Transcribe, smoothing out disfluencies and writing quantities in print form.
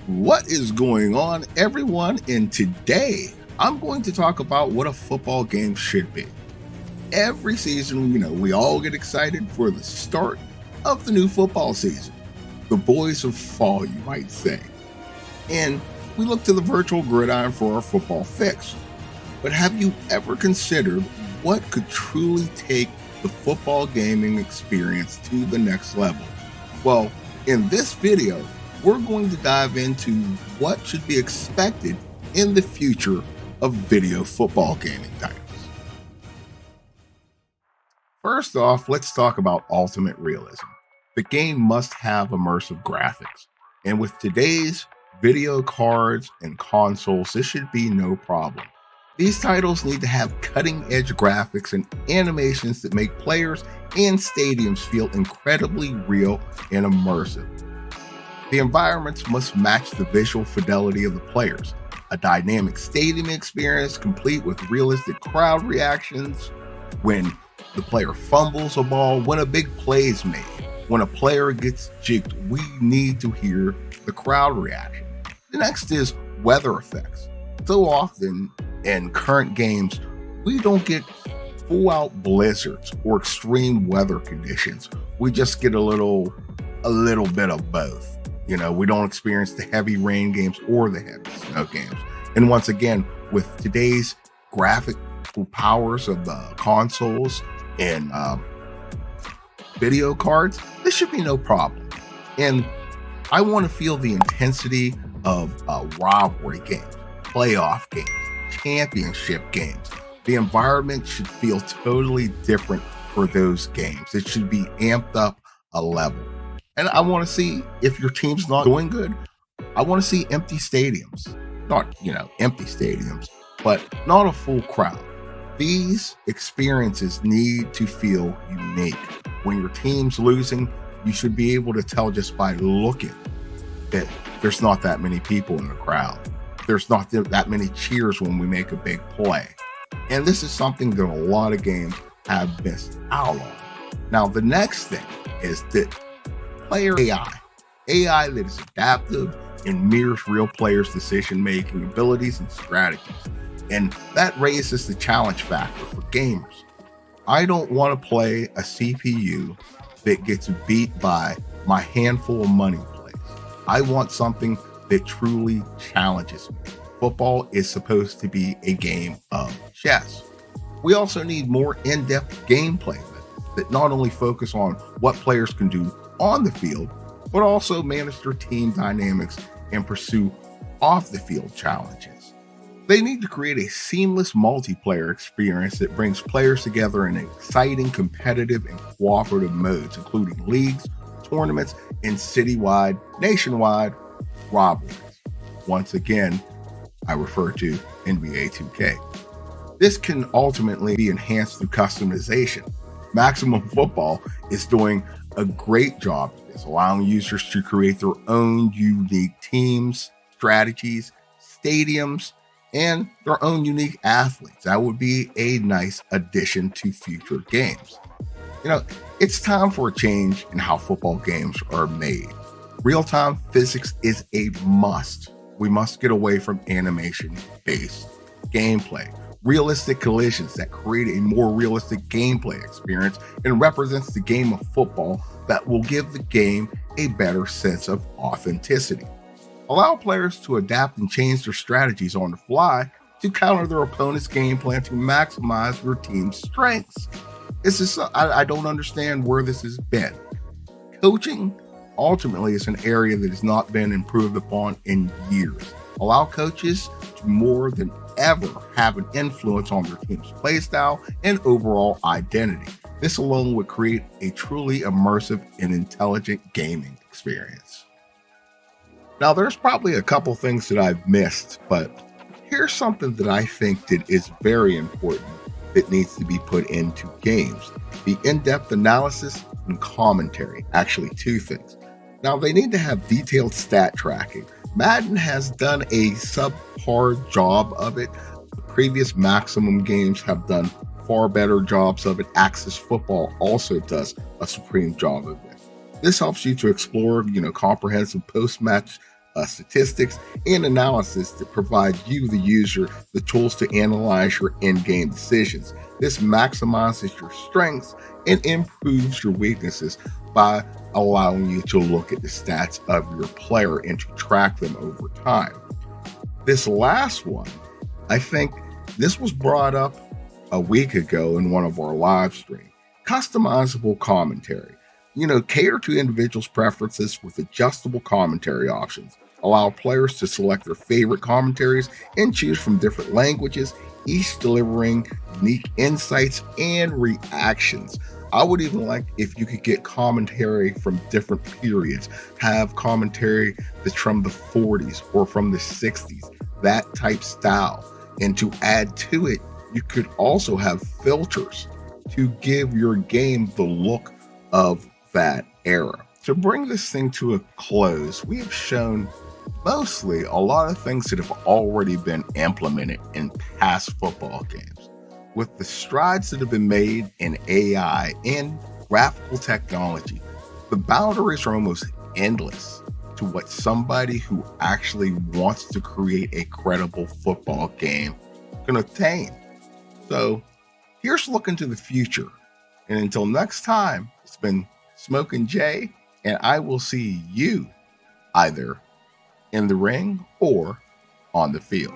What is going on, everyone? And today I'm going to talk about what a football game should be. Every season, we all get excited for the start of the new football season. The boys of fall, you might say. And we look to the virtual gridiron for our football fix. But have you ever considered what could truly take the football gaming experience to the next level? Well, in this video, we're going to dive into what should be expected in the future of video football gaming titles. First off, let's talk about ultimate realism. The game must have immersive graphics, and with today's video cards and consoles, this should be no problem. These titles need to have cutting-edge graphics and animations that make players and stadiums feel incredibly real and immersive. The environments must match the visual fidelity of the players. A dynamic stadium experience complete with realistic crowd reactions when the player fumbles a ball, when a big play is made, when a player gets jigged, we need to hear the crowd reaction. The next is weather effects. So often in current games, we don't get full-out blizzards or extreme weather conditions. We just get a little bit of both. We don't experience the heavy rain games or the heavy snow games. And once again, with today's graphical powers of the consoles and video cards, this should be no problem. And I want to feel the intensity of rivalry games, playoff games, championship games. The environment should feel totally different for those games. It should be amped up a level. And I want to see, if your team's not doing good, I want to see empty stadiums. Not, empty stadiums, but not a full crowd. These experiences need to feel unique. When your team's losing, you should be able to tell just by looking that there's not that many people in the crowd. There's not that many cheers when we make a big play. And this is something that a lot of games have missed out on. Now, the next thing is that player AI that is adaptive and mirrors real players' decision-making abilities and strategies. And that raises the challenge factor for gamers. I don't want to play a CPU that gets beat by my handful of money plays. I want something that truly challenges me. Football is supposed to be a game of chess. We also need more in-depth gameplay methods that not only focus on what players can do on the field, but also manage their team dynamics and pursue off-the-field challenges. They need to create a seamless multiplayer experience that brings players together in exciting, competitive, and cooperative modes, including leagues, tournaments, and nationwide rivalries. Once again, I refer to NBA 2K. This can ultimately be enhanced through customization. Maximum Football is doing a great job of this, allowing users to create their own unique teams, strategies, stadiums, and their own unique athletes. That would be a nice addition to future games. It's time for a change in how football games are made. Real-time physics is a must. We must get away from animation-based gameplay. Realistic collisions that create a more realistic gameplay experience and represents the game of football that will give the game a better sense of authenticity. Allow players to adapt and change their strategies on the fly to counter their opponent's game plan to maximize your team's strengths. I don't understand where this has been. Coaching ultimately is an area that has not been improved upon in years. Allow coaches to more than ever have an influence on their team's playstyle and overall identity. This alone would create a truly immersive and intelligent gaming experience. Now, there's probably a couple things that I've missed, but here's something that I think that is very important that needs to be put into games: the in-depth analysis and commentary. Actually, two things. Now, they need to have detailed stat tracking. Madden has done a subpar job of it. The previous Maximum games have done far better jobs of it. Axis Football also does a supreme job of it. This helps you to explore, comprehensive post-match statistics, and analysis that provide you, the user, the tools to analyze your in-game decisions. This maximizes your strengths and improves your weaknesses by allowing you to look at the stats of your player and to track them over time. This last one, I think this was brought up a week ago in one of our live streams. Customizable commentary. Cater to individuals' preferences with adjustable commentary options. Allow players to select their favorite commentaries and choose from different languages, each delivering unique insights and reactions. I would even like if you could get commentary from different periods, have commentary that's from the 40s or from the 60s, that type style. And to add to it, you could also have filters to give your game the look of that era. To bring this thing to a close, we have shown mostly a lot of things that have already been implemented in past football games. With the strides that have been made in AI and graphical technology, the boundaries are almost endless to what somebody who actually wants to create a credible football game can attain. So here's looking to the future. And until next time, it's been Smokin' Jay, and I will see you either in the ring or on the field.